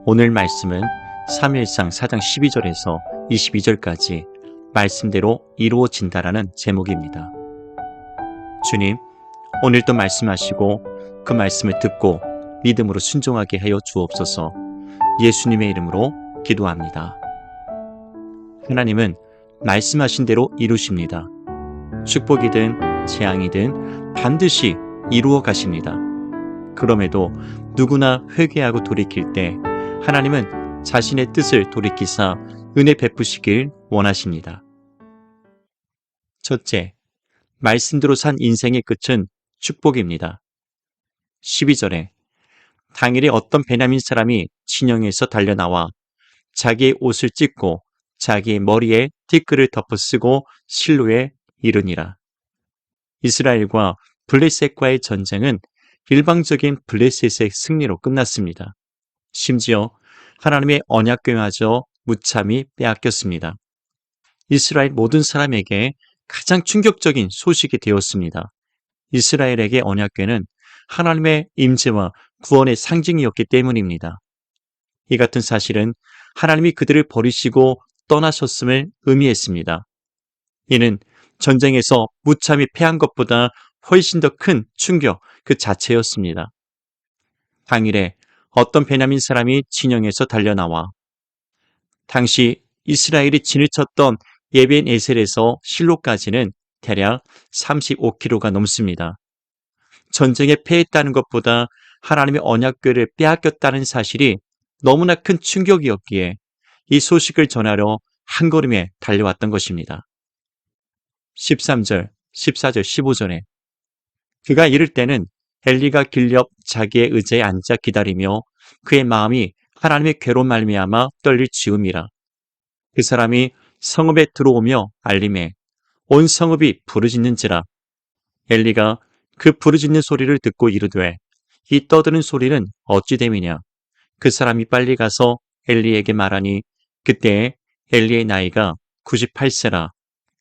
오늘 말씀은 사무엘상 4장 12절에서 22절까지 말씀대로 이루어진다라는 제목입니다. 주님, 오늘도 말씀하시고 그 말씀을 듣고 믿음으로 순종하게 하여 주옵소서. 예수님의 이름으로 기도합니다. 하나님은 말씀하신 대로 이루십니다. 축복이든 재앙이든 반드시 이루어 가십니다. 그럼에도 누구나 회개하고 돌이킬 때 하나님은 자신의 뜻을 돌이키사 은혜 베푸시길 원하십니다. 첫째, 말씀대로 산 인생의 끝은 축복입니다. 12절에 당일에 어떤 베냐민 사람이 진영에서 달려나와 자기의 옷을 찢고 자기의 머리에 티끌을 덮어쓰고 실로에 이르니라. 이스라엘과 블레셋과의 전쟁은 일방적인 블레셋의 승리로 끝났습니다. 심지어 하나님의 언약궤마저 무참히 빼앗겼습니다. 이스라엘 모든 사람에게 가장 충격적인 소식이 되었습니다. 이스라엘에게 언약궤는 하나님의 임재와 구원의 상징이었기 때문입니다. 이 같은 사실은 하나님이 그들을 버리시고 떠나셨음을 의미했습니다. 이는 전쟁에서 무참히 패한 것보다 훨씬 더 큰 충격 그 자체였습니다. 당일에 어떤 베냐민 사람이 진영에서 달려나와 당시 이스라엘이 진을 쳤던 예벤 에셀에서 실로까지는 대략 35km가 넘습니다. 전쟁에 패했다는 것보다 하나님의 언약궤를 빼앗겼다는 사실이 너무나 큰 충격이었기에 이 소식을 전하려 한 걸음에 달려왔던 것입니다. 13절, 14절, 15절에 그가 이를 때는 엘리가 길옆 자기의 의자에 앉아 기다리며 그의 마음이 하나님의 궤로 말미암아 떨릴 즈음이라. 그 사람이 성읍에 들어오며 알림해 온 성읍이 부르짖는지라. 엘리가 그 부르짖는 소리를 듣고 이르되 이 떠드는 소리는 어찌 됨이냐. 그 사람이 빨리 가서 엘리에게 말하니 그때에 엘리의 나이가 98세라.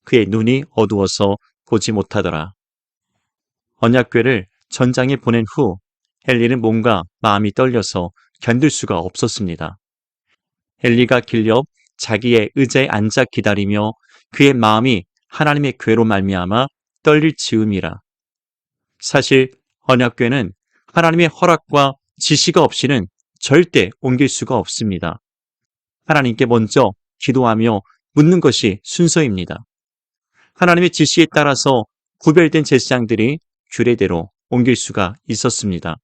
그의 눈이 어두워서 보지 못하더라. 언약궤를 전장에 보낸 후 엘리는 뭔가 마음이 떨려서 견딜 수가 없었습니다. 엘리가 길옆 자기의 의자에 앉아 기다리며 그의 마음이 하나님의 궤로 말미암아 떨릴 즈음이라. 사실 언약궤는 하나님의 허락과 지시가 없이는 절대 옮길 수가 없습니다. 하나님께 먼저 기도하며 묻는 것이 순서입니다. 하나님의 지시에 따라서 구별된 제사장들이 규례대로 옮길 수가 있었습니다.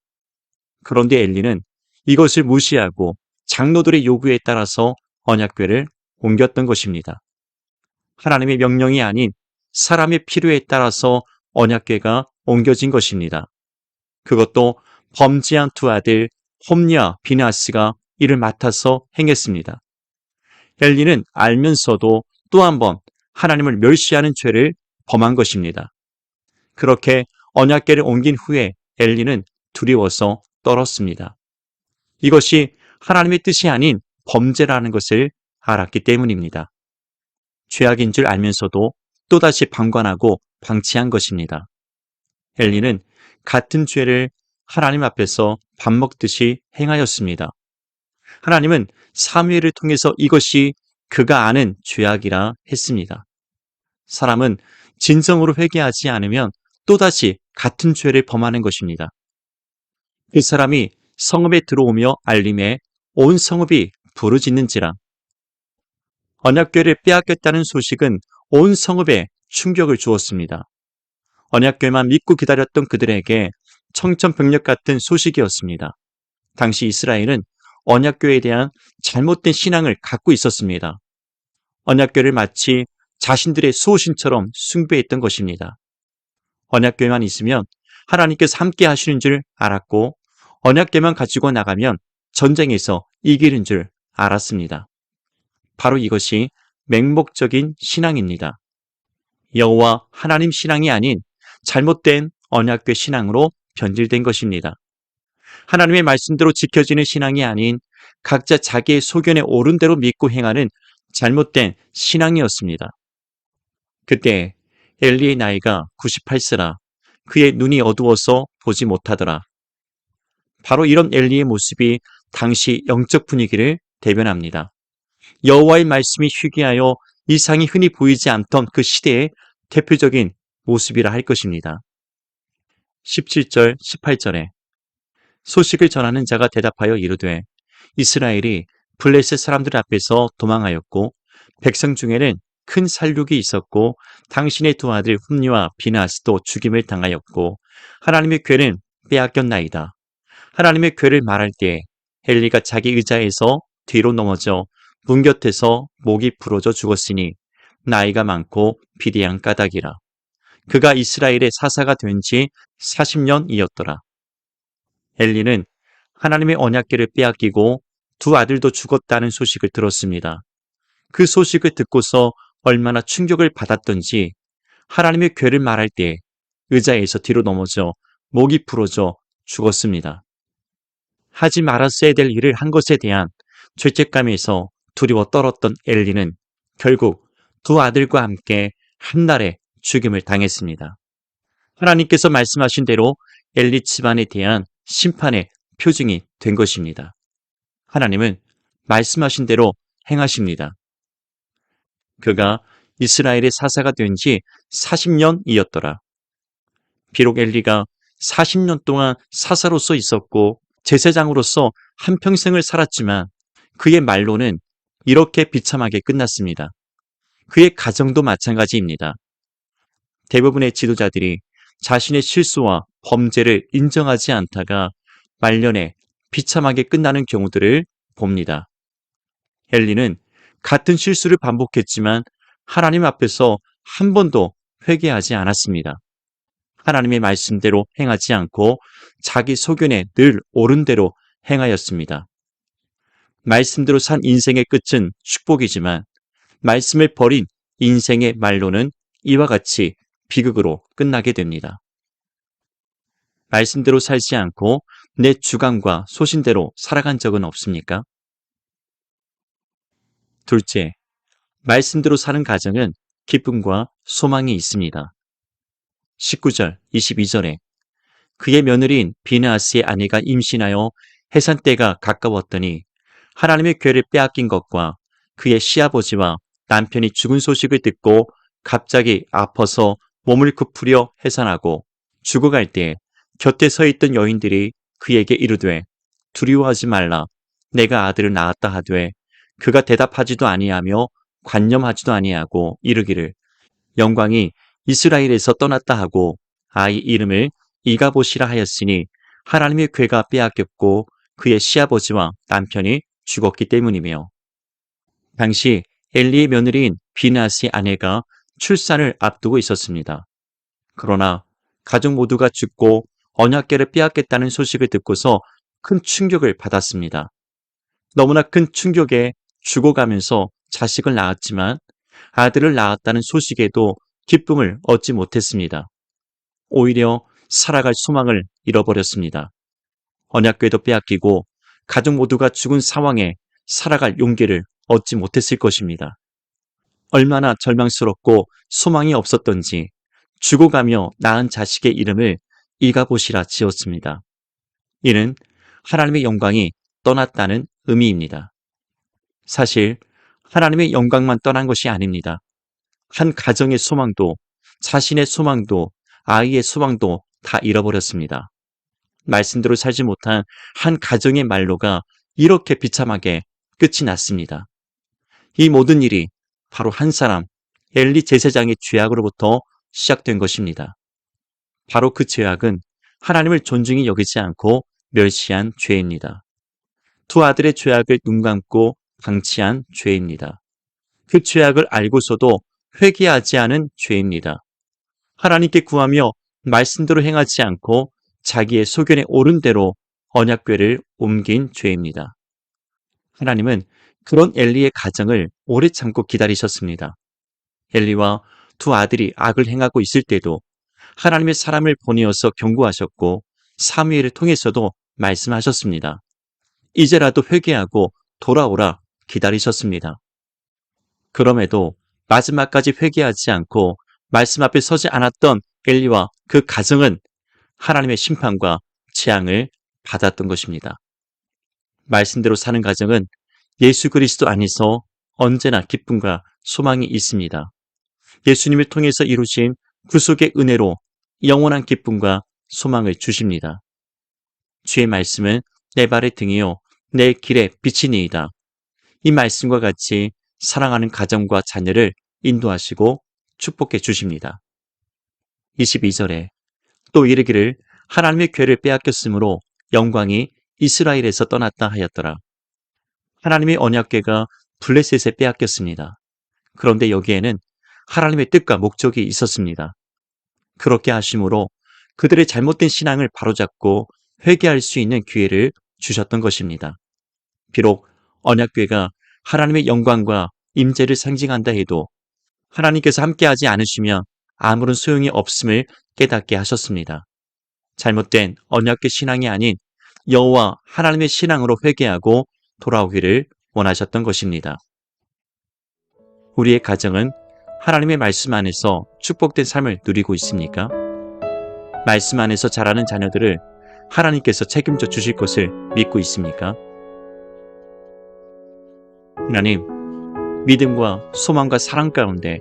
그런데 엘리는 이것을 무시하고 장로들의 요구에 따라서 언약궤를 옮겼던 것입니다. 하나님의 명령이 아닌 사람의 필요에 따라서 언약궤가 옮겨진 것입니다. 그것도 범죄한 두 아들 홈리와 비느하스가 이를 맡아서 행했습니다. 엘리는 알면서도 또 한 번 하나님을 멸시하는 죄를 범한 것입니다. 그렇게 언약궤를 옮긴 후에 엘리는 두려워서 떨었습니다. 이것이 하나님의 뜻이 아닌 범죄라는 것을 알았기 때문입니다. 죄악인 줄 알면서도 또다시 방관하고 방치한 것입니다. 엘리는 같은 죄를 하나님 앞에서 밥 먹듯이 행하였습니다. 하나님은 사무엘을 통해서 이것이 그가 아는 죄악이라 했습니다. 사람은 진정으로 회개하지 않으면 또다시 같은 죄를 범하는 것입니다. 그 사람이 성읍에 들어오며 알림해 온 성읍이 부르짖는지라. 언약궤를 빼앗겼다는 소식은 온 성읍에 충격을 주었습니다. 언약궤만 믿고 기다렸던 그들에게 청천벽력 같은 소식이었습니다. 당시 이스라엘은 언약궤에 대한 잘못된 신앙을 갖고 있었습니다. 언약궤를 마치 자신들의 수호신처럼 숭배했던 것입니다. 언약궤만 있으면 하나님께서 함께 하시는 줄 알았고 언약궤만 가지고 나가면 전쟁에서 이기는 줄 알았습니다. 바로 이것이 맹목적인 신앙입니다. 여호와 하나님 신앙이 아닌 잘못된 언약궤 신앙으로 변질된 것입니다. 하나님의 말씀대로 지켜지는 신앙이 아닌 각자 자기의 소견에 옳은 대로 믿고 행하는 잘못된 신앙이었습니다. 그때 엘리의 나이가 98세라 그의 눈이 어두워서 보지 못하더라. 바로 이런 엘리의 모습이 당시 영적 분위기를 대변합니다. 여호와의 말씀이 희귀하여 이상이 흔히 보이지 않던 그 시대의 대표적인 모습이라 할 것입니다. 17절, 18절에 소식을 전하는 자가 대답하여 이르되 이스라엘이 블레셋 사람들 앞에서 도망하였고 백성 중에는 큰 살육이 있었고 당신의 두 아들 훔니와 비나스도 죽임을 당하였고 하나님의 궤는 빼앗겼나이다. 하나님의 궤를 말할 때에 엘리가 자기 의자에서 뒤로 넘어져 문 곁에서 목이 부러져 죽었으니 나이가 많고 비대한 까닭이라. 그가 이스라엘의 사사가 된 지 40년이었더라. 엘리는 하나님의 언약궤를 빼앗기고 두 아들도 죽었다는 소식을 들었습니다. 그 소식을 듣고서 얼마나 충격을 받았던지 하나님의 궤를 말할 때 의자에서 뒤로 넘어져 목이 부러져 죽었습니다. 하지 말았어야 될 일을 한 것에 대한 죄책감에서 두려워 떨었던 엘리는 결국 두 아들과 함께 한날에 죽임을 당했습니다. 하나님께서 말씀하신 대로 엘리 집안에 대한 심판의 표징이 된 것입니다. 하나님은 말씀하신 대로 행하십니다. 그가 이스라엘의 사사가 된 지 40년이었더라. 비록 엘리가 40년 동안 사사로서 있었고 제사장으로서 한평생을 살았지만 그의 말로는 이렇게 비참하게 끝났습니다. 그의 가정도 마찬가지입니다. 대부분의 지도자들이 자신의 실수와 범죄를 인정하지 않다가 말년에 비참하게 끝나는 경우들을 봅니다. 엘리는 같은 실수를 반복했지만 하나님 앞에서 한 번도 회개하지 않았습니다. 하나님의 말씀대로 행하지 않고 자기 소견에 늘 옳은 대로 행하였습니다. 말씀대로 산 인생의 끝은 축복이지만 말씀을 버린 인생의 말로는 이와 같이 비극으로 끝나게 됩니다. 말씀대로 살지 않고 내 주관과 소신대로 살아간 적은 없습니까? 둘째, 말씀대로 사는 가정은 기쁨과 소망이 있습니다. 19절, 22절에 그의 며느리인 비느하스의 아내가 임신하여 해산 때가 가까웠더니 하나님의 궤를 빼앗긴 것과 그의 시아버지와 남편이 죽은 소식을 듣고 갑자기 아파서 몸을 굽으려 해산하고 죽어갈 때 곁에 서 있던 여인들이 그에게 이르되 두려워하지 말라 내가 아들을 낳았다 하되 그가 대답하지도 아니하며 관념하지도 아니하고 이르기를 영광이 이스라엘에서 떠났다 하고 아이 이름을 이가봇이라 하였으니 하나님의 궤가 빼앗겼고 그의 시아버지와 남편이 죽었기 때문이며 당시 엘리의 며느리인 비느하스의 아내가 출산을 앞두고 있었습니다. 그러나 가족 모두가 죽고 언약궤를 빼앗겼다는 소식을 듣고서 큰 충격을 받았습니다. 너무나 큰 충격에 죽어가면서 자식을 낳았지만 아들을 낳았다는 소식에도 기쁨을 얻지 못했습니다. 오히려 살아갈 소망을 잃어버렸습니다. 언약궤도 빼앗기고 가족 모두가 죽은 상황에 살아갈 용기를 얻지 못했을 것입니다. 얼마나 절망스럽고 소망이 없었던지 죽어가며 낳은 자식의 이름을 이가봇이라 지었습니다. 이는 하나님의 영광이 떠났다는 의미입니다. 사실 하나님의 영광만 떠난 것이 아닙니다. 한 가정의 소망도 자신의 소망도 아이의 소망도 다 잃어버렸습니다. 말씀대로 살지 못한 한 가정의 말로가 이렇게 비참하게 끝이 났습니다. 이 모든 일이 바로 한 사람 엘리 제사장의 죄악으로부터 시작된 것입니다. 바로 그 죄악은 하나님을 존중히 여기지 않고 멸시한 죄입니다. 두 아들의 죄악을 눈감고 방치한 죄입니다. 그 죄악을 알고서도 회개하지 않은 죄입니다. 하나님께 구하며 말씀대로 행하지 않고 자기의 소견에 옳은 대로 언약궤를 옮긴 죄입니다. 하나님은 그런 엘리의 가정을 오래 참고 기다리셨습니다. 엘리와 두 아들이 악을 행하고 있을 때도 하나님의 사람을 보내어서 경고하셨고 사무엘을 통해서도 말씀하셨습니다. 이제라도 회개하고 돌아오라 기다리셨습니다. 그럼에도 마지막까지 회개하지 않고 말씀 앞에 서지 않았던 엘리와 그 가정은 하나님의 심판과 재앙을 받았던 것입니다. 말씀대로 사는 가정은 예수 그리스도 안에서 언제나 기쁨과 소망이 있습니다. 예수님을 통해서 이루신 구속의 은혜로 영원한 기쁨과 소망을 주십니다. 주의 말씀은 내 발의 등이요 내 길의 빛이니이다. 이 말씀과 같이 사랑하는 가정과 자녀를 인도하시고 축복해 주십니다. 22절에 또 이르기를 하나님의 궤를 빼앗겼으므로 영광이 이스라엘에서 떠났다 하였더라. 하나님의 언약궤가 블레셋에 빼앗겼습니다. 그런데 여기에는 하나님의 뜻과 목적이 있었습니다. 그렇게 하심으로 그들의 잘못된 신앙을 바로잡고 회개할 수 있는 기회를 주셨던 것입니다. 비록 언약궤가 하나님의 영광과 임재를 상징한다 해도 하나님께서 함께하지 않으시면 아무런 소용이 없음을 깨닫게 하셨습니다. 잘못된 언약궤 신앙이 아닌 여호와 하나님의 신앙으로 회개하고 돌아오기를 원하셨던 것입니다. 우리의 가정은 하나님의 말씀 안에서 축복된 삶을 누리고 있습니까? 말씀 안에서 자라는 자녀들을 하나님께서 책임져 주실 것을 믿고 있습니까? 하나님, 믿음과 소망과 사랑 가운데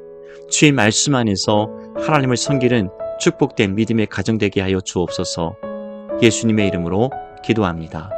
주의 말씀 안에서 하나님을 섬기는 축복된 믿음의 가정 되게 하여 주옵소서. 예수님의 이름으로 기도합니다.